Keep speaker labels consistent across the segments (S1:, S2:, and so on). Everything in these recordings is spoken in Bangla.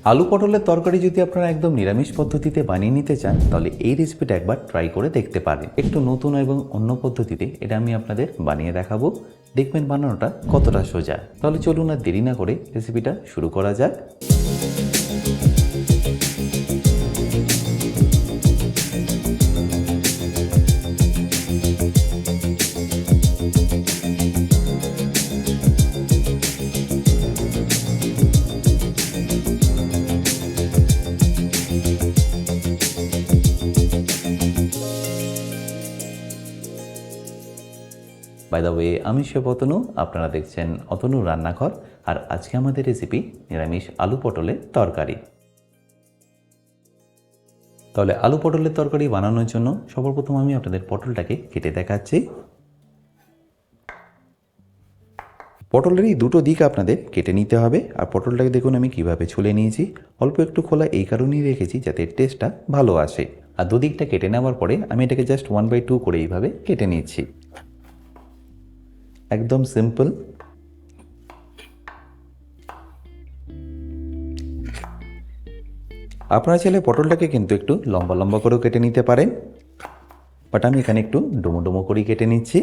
S1: আলু পটলের তরকারি যদি আপনারা একদম নিরামিষ পদ্ধতিতে বানিয়ে নিতে চান তাহলে এই রেসিপিটা একবার ট্রাই করে দেখতে পারেন। একটু নতুন এবং অন্য পদ্ধতিতে এটা আমি আপনাদের বানিয়ে দেখাবো, দেখবেন বানানোটা কতটা সোজা। তাহলে চলুন আর দেরি না করে রেসিপিটা শুরু করা যাক। বাই দ্য ওয়ে, আমি শেফ অতনু, আপনারা দেখছেন অতনু রান্নাঘর। আর আজকে আমাদের রেসিপি নিরামিষ আলু পটলের তরকারি। তাহলে আলু পটলের তরকারি বানানোর জন্য সর্বপ্রথম আমি আপনাদের পটলটাকে কেটে দেখাচ্ছি। পটলের এই দুটো দিক আপনাদের কেটে নিতে হবে। আর পটলটাকে দেখুন আমি কিভাবে ছুলে নিয়েছি। অল্প একটু খোলা এই কারণেই রেখেছি যাতে টেস্টটা ভালো আসে। আর দুদিকটা কেটে নেওয়ার পরে আমি এটাকে জাস্ট 1/2 করে এইভাবে কেটে নিচ্ছি। একদম সিম্পল। আপনারা চাইলে পটলটাকে কিন্তু একটু লম্বা লম্বা করেও কেটে নিতে পারেন, বাট আমি এখানে একটু ডুমো ডুমো করেই কেটে নিচ্ছি।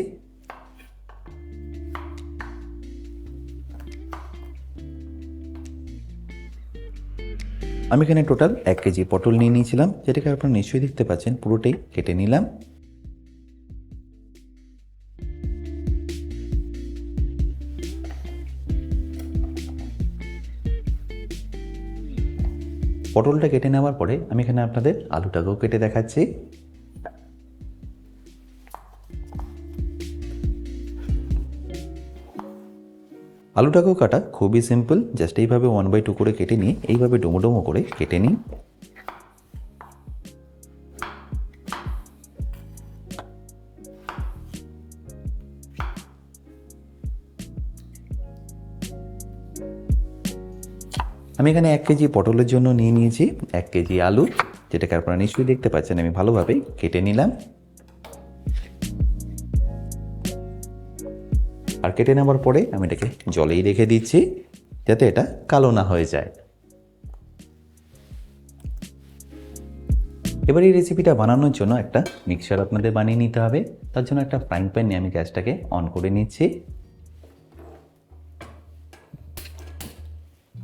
S1: আমি এখানে টোটাল 1 কেজি পটল নিয়ে নিয়েছিলাম, যেটাকে আপনারা নিশ্চয়ই দেখতে পাচ্ছেন পুরোটাই কেটে নিলাম। পটলটা কেটে নেওয়ার পরে আমি এখানে আপনাদের আলুটাকেও কেটে দেখাচ্ছি। আলুটাকেও কাটা খুবই সিম্পল, জাস্ট এইভাবে 1/2 করে কেটে নিয়ে এইভাবে ডুমো ডুমো করে কেটে নিই। আমি এখানে 1 কেজি পটলের জন্য নিয়ে নিয়েছি 1 কেজি আলু, যেটাকে আপনারা নিশ্চয়ই দেখতে পাচ্ছেন আমি ভালোভাবে কেটে নিলাম। আর কেটে নেওয়ার পরে আমি এটাকে জলেই রেখে দিচ্ছি যাতে এটা কালো না হয়ে যায়। এবার এই রেসিপিটা বানানোর জন্য একটা মিক্সচার আপনাদের বানিয়ে নিতে হবে। তার জন্য একটা ফ্রাইং প্যান নিয়ে আমি গ্যাসটাকে অন করে নিচ্ছি।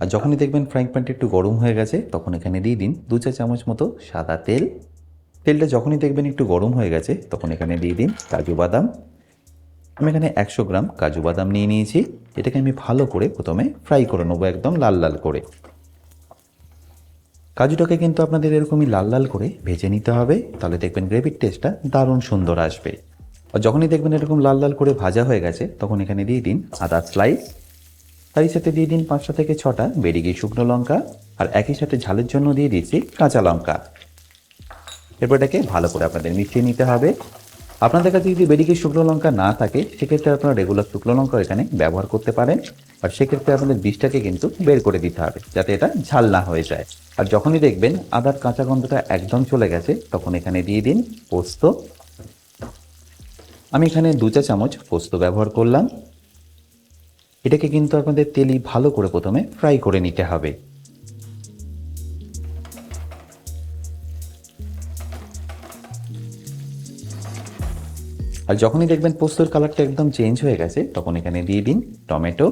S1: আর যখনই দেখবেন ফ্রাইং প্যানটা একটু গরম হয়ে গেছে তখন এখানে দিয়ে দিন 2 চা চামচ মতো সাদা তেল। তেলটা যখনই দেখবেন একটু গরম হয়ে গেছে তখন এখানে দিয়ে দিন কাজু বাদাম। আমি এখানে 100 গ্রাম কাজু বাদাম নিয়ে নিয়েছি। এটাকে আমি ভালো করে প্রথমে ফ্রাই করে নেবো, একদম লাল লাল করে। কাজুটাকে কিন্তু আপনাদের এরকমই লাল লাল করে ভেজে নিতে হবে, তাহলে দেখবেন গ্রেভির টেস্টটা দারুণ সুন্দর আসবে। আর যখনই দেখবেন এরকম লাল লাল করে ভাজা হয়ে গেছে তখন এখানে দিয়ে দিন আদা স্লাইস। তারই সাথে দিয়ে দিন 5টা থেকে 6টা বেরিগি শুকনো লঙ্কা। আর একই সাথে ঝালের জন্য দিয়ে দিচ্ছি কাঁচা লঙ্কা। এরপর এটাকে ভালো করে আপনাদের মিশিয়ে নিতে হবে। আপনাদের কাছে যদি বেরিগি শুকনো লঙ্কা না থাকে সেক্ষেত্রে আপনারা রেগুলার শুকনো লঙ্কা এখানে ব্যবহার করতে পারেন। আর সেক্ষেত্রে আপনাদের বীজটাকে কিন্তু বের করে দিতে হবে যাতে এটা ঝাল না হয়ে যায়। আর যখনই দেখবেন আদার কাঁচা গন্ধটা একদম চলে গেছে তখন এখানে দিয়ে দিন পোস্ত। আমি এখানে 2 চা চামচ পোস্ত ব্যবহার করলাম। এটাকে কিন্তু আপনাদের তেলই ভালো করে প্রথমে ফ্রাই করে নিতে হবে। আর যখনই দেখবেন পোস্তর কালারটা একদম চেঞ্জ হয়ে গেছে তখন এখানে দিয়ে দিন টমেটো।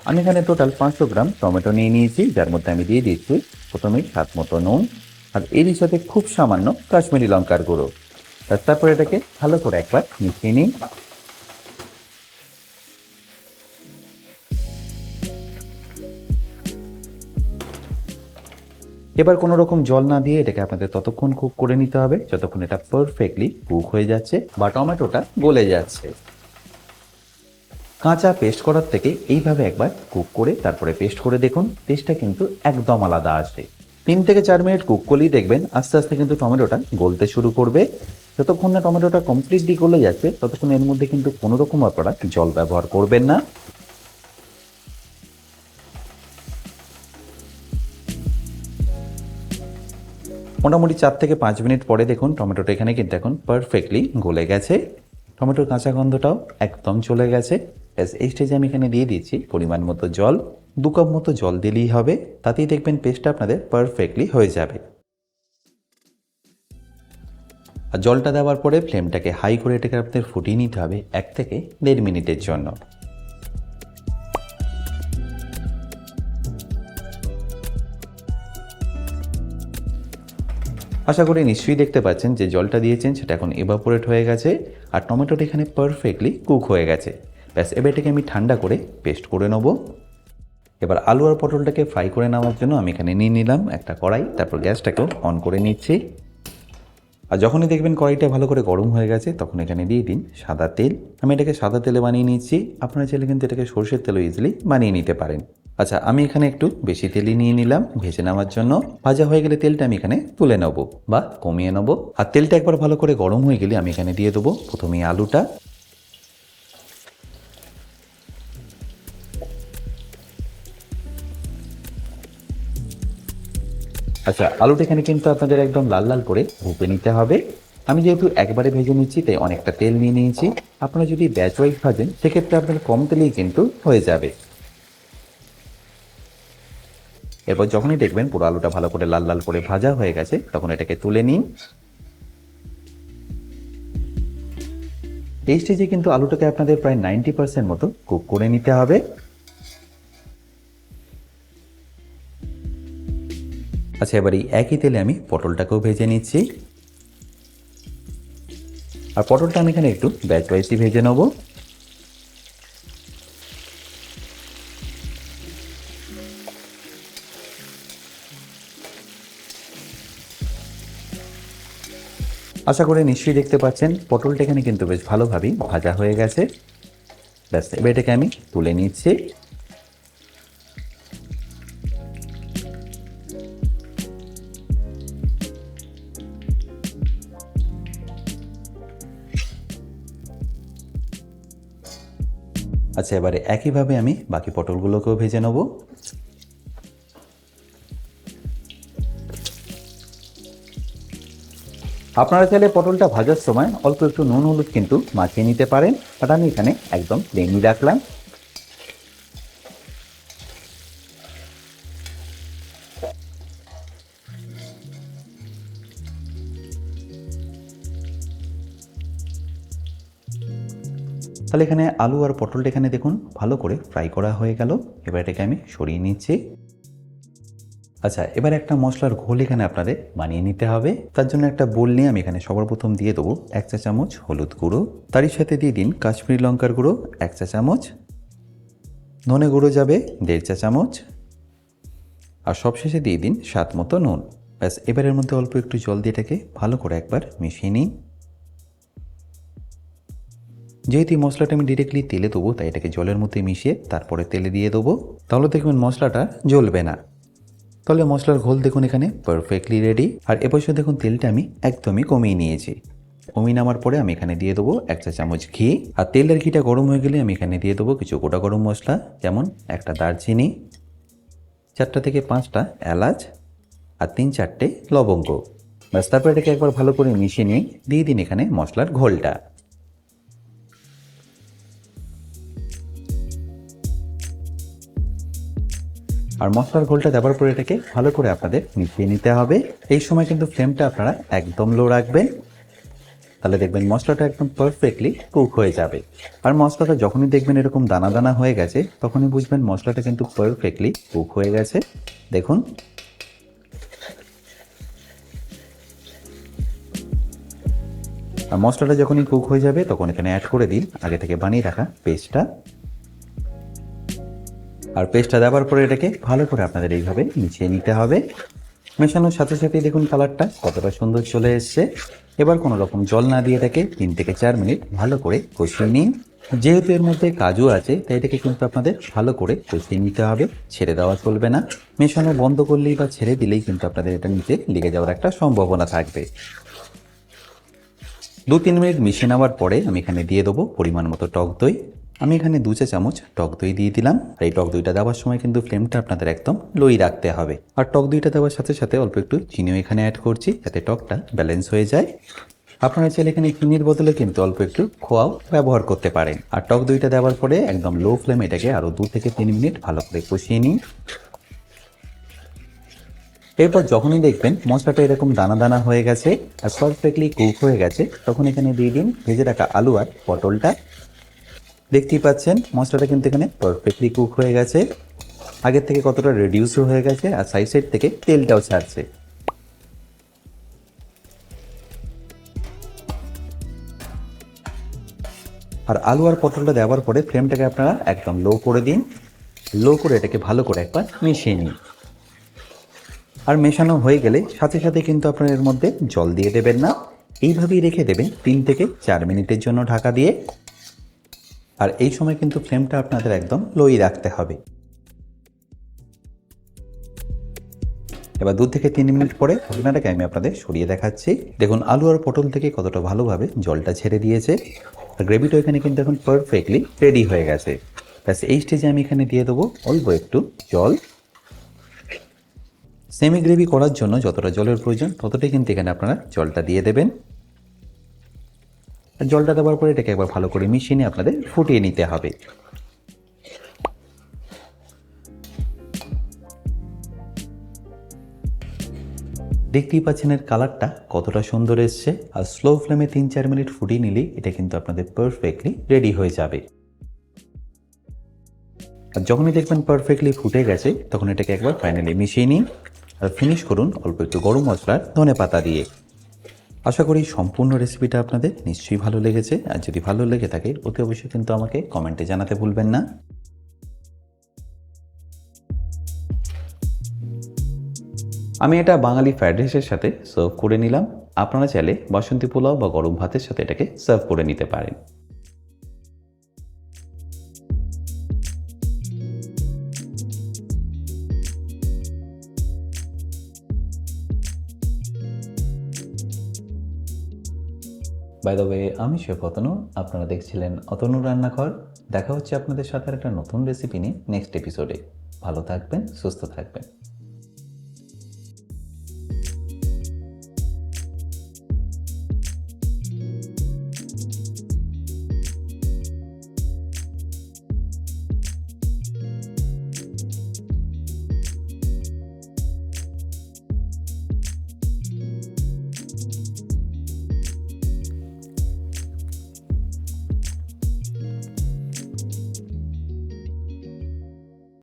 S1: আমি এখানে টোটাল 500 গ্রাম টমেটো নিয়ে নিয়েছি, যার মধ্যে আমি দিয়ে দিচ্ছি প্রথমেই স্বাদ মতো নুন। আর এর সাথে খুব সামান্য কাশ্মীরি লঙ্কার গুঁড়ো। তারপর এটাকে ভালো করে একবার মিশিয়ে নিই। এবার কোনো রকম জল না দিয়ে এটাকে আপনাদের ততক্ষণ কুক করে নিতে হবে যতক্ষণ এটা পারফেক্টলি কুক হয়ে যাচ্ছে বা টমেটোটা গলে যাচ্ছে। কাঁচা পেস্ট করার থেকে এইভাবে একবার কুক করে তারপরে পেস্ট করে দেখুন, টেস্টটা কিন্তু একদম আলাদা আসবে। 3 থেকে 4 মিনিট কুক করলেই দেখবেন আস্তে আস্তে কিন্তু টমেটোটা গলতে শুরু করবে। যতক্ষণ না টমেটোটা কমপ্লিটলি গলে যাচ্ছে ততক্ষণ এর মধ্যে কিন্তু কোনো রকম আপনারা জল ব্যবহার করবেন না। মোটামুটি 4 থেকে 5 মিনিট পরে দেখুন টমেটোটা এখানে কিন্তু এখন পারফেক্টলি গলে গেছে। টমেটোর কাঁচা গন্ধটাও একদম চলে গেছে। এই স্টেজে আমি এখানে দিয়ে দিচ্ছি পরিমাণ মতো জল। 2 কাপ মতো জল দিলেই হবে, তাতেই দেখবেন পেস্টটা আপনাদের পারফেক্টলি হয়ে যাবে। আর জলটা দেওয়ার পরে ফ্লেমটাকে হাই করে এটাকে আপনাদের ফুটিয়ে নিতে হবে 1 থেকে 1.5 মিনিটের জন্য। আশা করি নিশ্চয়ই দেখতে পাচ্ছেন যে জলটা দিয়েছেন সেটা এখন এভাপোরেট হয়ে গেছে আর টমেটোটা এখানে পারফেক্টলি কুক হয়ে গেছে। ব্যাস, এবার এটাকে আমি ঠান্ডা করে পেস্ট করে নেব। এবার আলু আর পটলটাকে ফ্রাই করে নেওয়ার জন্য আমি এখানে নিয়ে নিলাম একটা কড়াই, তারপর গ্যাসটাকেও অন করে নিচ্ছি। আর যখনই দেখবেন কড়াইটা ভালো করে গরম হয়ে গেছে তখন এখানে দিয়ে দিন সাদা তেল। আমি এটাকে সাদা তেলে বানিয়ে নিচ্ছি, আপনারা চাইলে কিন্তু এটাকে সরষের তেলও ইজিলি বানিয়ে নিতে পারেন। আচ্ছা, আমি এখানে একটু বেশি তেলই নিয়ে নিলাম ভেজে নেওয়ার জন্য। ভাজা হয়ে গেলে তেলটা আমি এখানে তুলে নেবো বা কমিয়ে নেবো। আর তেলটা একবার ভালো করে গরম হয়ে গেলে আমি এখানে দিয়ে দেবো প্রথমেই আলুটা। আচ্ছা, আলুটা এখানে কিন্তু আপনাদের একদম লাল লাল করে ভেজে নিতে হবে। আমি যেহেতু একবারে ভেজে নিচ্ছি তাই অনেকটা তেল নিয়ে নিয়েছি। আপনারা যদি ব্যাচ ওয়াইজ ভাজেন সেক্ষেত্রে আপনার কম তেলেই কিন্তু হয়ে যাবে। এরপর যখনই দেখবেন পুরো আলুটা ভালো করে লাল লাল করে ভাজা হয়ে গেছে তখন এটাকে তুলে নিন। এই স্টেজে কিন্তু আলুটাকে আপনাদের প্রায় 90% মতো কুক করে নিতে হবে। আচ্ছা, এবার এই একই তেলে আমি পটলটাকেও ভেজে নিচ্ছি। আর পটলটা আমি এখানে একটু ব্যাচ ওয়াইজই ভেজে নেব। আশা করি নিশ্চয়ই দেখতে পাচ্ছেন পটলটা এখানে কিন্তু বেশ ভালোভাবেই ভাজা হয়ে গেছে। ব্যাস, এবার এটাকে আমি তুলে নিচ্ছি। আচ্ছা, এবারে একইভাবে আমি বাকি পটলগুলোকেও ভেজে নেব। আপনারা চাইলে পটলটা ভাজার সময় অল্প একটু নুন হলুদ কিন্তু মাখিয়ে নিতে পারেন, বাট আমি এখানে একদম প্লেনই রাখলাম। তাহলে এখানে আলু আর পটলটা এখানে দেখুন ভালো করে ফ্রাই করা হয়ে গেল। এবার এটাকে আমি সরিয়ে নিচ্ছি। আচ্ছা, এবার একটা মশলার ঘোল এখানে আপনাদের বানিয়ে নিতে হবে। তার জন্য একটা বোল নিয়ে আমি এখানে সবার প্রথম দিয়ে দেবো 1 চা চামচ হলুদ গুঁড়ো, তারই সাথে দিয়ে দিন কাশ্মীরি লঙ্কার গুঁড়ো 1 চা চামচ, ধনে গুঁড়ো যাবে 1.5 চা চামচ, আর সবশেষে দিয়ে দিন স্বাদ মতো নুন। ব্যাস, এবারের মধ্যে অল্প একটু জল দিয়ে এটাকে ভালো করে একবার মিশিয়ে নিন। যেহেতু এই মশলাটা আমি ডিরেক্টলি তেলে দেবো তাই এটাকে জলের মধ্যে মিশিয়ে তারপরে তেলে দিয়ে দেবো, তাহলে দেখবেন মশলাটা জ্বলবে না। তাহলে মশলার ঘোল দেখুন এখানে পারফেক্টলি রেডি। আর এপাশে দেখুন তেলটা আমি একদমই কমিয়ে নিয়েছি। কমিয়ে নামার পরে আমি এখানে দিয়ে দেবো 1 চা চামচ ঘি। আর তেলের ঘিটা গরম হয়ে গেলে আমি এখানে দিয়ে দেবো কিছু গোটা গরম মশলা, যেমন একটা দারচিনি, 4টা থেকে 5টা এলাচ আর 3-4টে লবঙ্গ। ব্যাস, তারপর এটাকে একবার ভালো করে মিশিয়ে নিয়ে দিয়ে দিন এখানে মশলার ঘোলটা। আর মশলার ঘোলটা দেওয়ার পরে এটাকে ভালো করে আপনাদের মিশিয়ে নিতে হবে। এই সময় কিন্তু ফ্লেমটা আপনারা একদম লো রাখবেন, তাহলে দেখবেন মশলাটা একদম পারফেক্টলি কুক হয়ে যাবে। আর মশলাটা যখনই দেখবেন এরকম দানা দানা হয়ে গেছে তখনই বুঝবেন মশলাটা কিন্তু পারফেক্টলি কুক হয়ে গেছে। দেখুন, আর মশলাটা যখনই কুক হয়ে যাবে তখন এখানে অ্যাড করে দিন আগে থেকে বানিয়ে রাখা পেস্টটা। আর পেস্টটা দেওয়ার পরে এটাকে ভালো করে আপনাদের এইভাবে মিশিয়ে নিতে হবে। মেশানোর সাথে সাথেই দেখুন কালারটা কতটা সুন্দর চলে এসছে। এবার কোনো রকম জল না দিয়ে এটাকে 3 থেকে 4 মিনিট ভালো করে কষিয়ে নিন। যেহেতু এর মধ্যে কাজু আছে তাই এটাকে কিন্তু আপনাদের ভালো করে কষিয়ে নিতে হবে, ছেড়ে দেওয়া চলবে না। মেশানো বন্ধ করলেই বা ছেড়ে দিলেই কিন্তু আপনাদের এটা নিচে লেগে যাওয়ার একটা সম্ভাবনা থাকবে। 2-3 মিনিট মিশিয়ে নেওয়ার পরে আমি এখানে দিয়ে দেবো পরিমাণ মতো টক দই। আমি এখানে 2 চা চামচ টক দই দিয়ে দিলাম। আর এই টক দইটা দেওয়ার সময় কিন্তু ফ্লেমটা আপনাদের একদম লোই রাখতে হবে। আর টক দইটা দেওয়ার সাথে সাথে অল্প একটু চিনিও এখানে অ্যাড করছি যাতে টকটা ব্যালেন্স হয়ে যায়। আপনারা চাইলে এখানে চিনির বদলে কিন্তু অল্প একটু খোয়াও ব্যবহার করতে পারেন। আর টক দইটা দেওয়ার পরে একদম লো ফ্লেমে এটাকে আরও 2 থেকে 3 মিনিট ভালো করে কষিয়ে নিন। এরপর যখনই দেখবেন মশলাটা এরকম দানা দানা হয়ে গেছে আর পারফেক্টলি কুক হয়ে গেছে, তখন এখানে দিয়ে দিন ভেজে রাখা আলু আর পটলটা। দেখতেই পাচ্ছেন মশলাটা কিন্তু এখানে পারফেক্টলি কুক হয়ে গেছে, আগের থেকে কতটা রিডিউসও হয়ে গেছে আর সাইড সাইড থেকে তেলটাও ছাড়ছে। আর আলু আর পটলটা দেওয়ার পরে ফ্লেমটাকে আপনারা একদম লো করে দিন। লো করে এটাকে ভালো করে একবার মিশিয়ে নিন। আর মেশানো হয়ে গেলে সাথে সাথে কিন্তু আপনারা এর মধ্যে জল দিয়ে দেবেন না, এইভাবেই রেখে দেবেন 3 থেকে 4 মিনিটের জন্য ঢাকা দিয়ে। আর এই সময় কিন্তু ফ্লেমটা আপনাদের একদম লোই রাখতে হবে। এবার 2 থেকে 3 মিনিট পরে ঢাকনাটাকে আমি আপনাদের সরিয়ে দেখাচ্ছি। দেখুন আলু আর পটল থেকে কতটা ভালোভাবে জলটা ছেড়ে দিয়েছে আর গ্রেভিটা এখানে কিন্তু এখন পারফেক্টলি রেডি হয়ে গেছে। ব্যাস এই স্টেজে আমি এখানে দিয়ে দেবো অল্প একটু জল। সেমি গ্রেভি করার জন্য যতটা জলের প্রয়োজন ততটাই কিন্তু এখানে আপনারা জলটা দিয়ে দেবেন। আর জলটা দেওয়ার পরে এটাকে একবার ভালো করে মিশিয়ে নিয়ে আপনাদের ফুটিয়ে নিতে হবে। দেখতেই পাচ্ছেন এর কালারটা কতটা সুন্দর এসছে। আর স্লো ফ্লেমে 3-4 মিনিট ফুটিয়ে নিলেই এটা কিন্তু আপনাদের পারফেক্টলি রেডি হয়ে যাবে। আর যখনই দেখবেন পারফেক্টলি ফুটে গেছে তখন এটাকে একবার ফাইনালি মিশিয়ে নিন আর ফিনিশ করুন অল্প একটু গরম মশলার ধনেপাতা দিয়ে। আশা করি সম্পূর্ণ রেসিপিটা আপনাদের নিশ্চয়ই ভালো লেগেছে। আর যদি ভালো লেগে থাকে অতি অবশ্যই কিন্তু আমাকে কমেন্টে জানাতে ভুলবেন না। আমি এটা বাঙালি ফ্রাইড রাইসের সাথে সার্ভ করে নিলাম। আপনারা চাইলে বাসন্তী পোলাও বা গরম ভাতের সাথে এটাকে সার্ভ করে নিতে পারেন। বাই দ্য ওয়ে, আমি শেফ অতনু, আপনারা দেখছিলেন অতনু রান্নাঘর। দেখা হচ্ছে আপনাদের সাথে একটা নতুন রেসিপি নিয়ে নেক্সট এপিসোডে। ভালো থাকবেন, সুস্থ থাকবেন।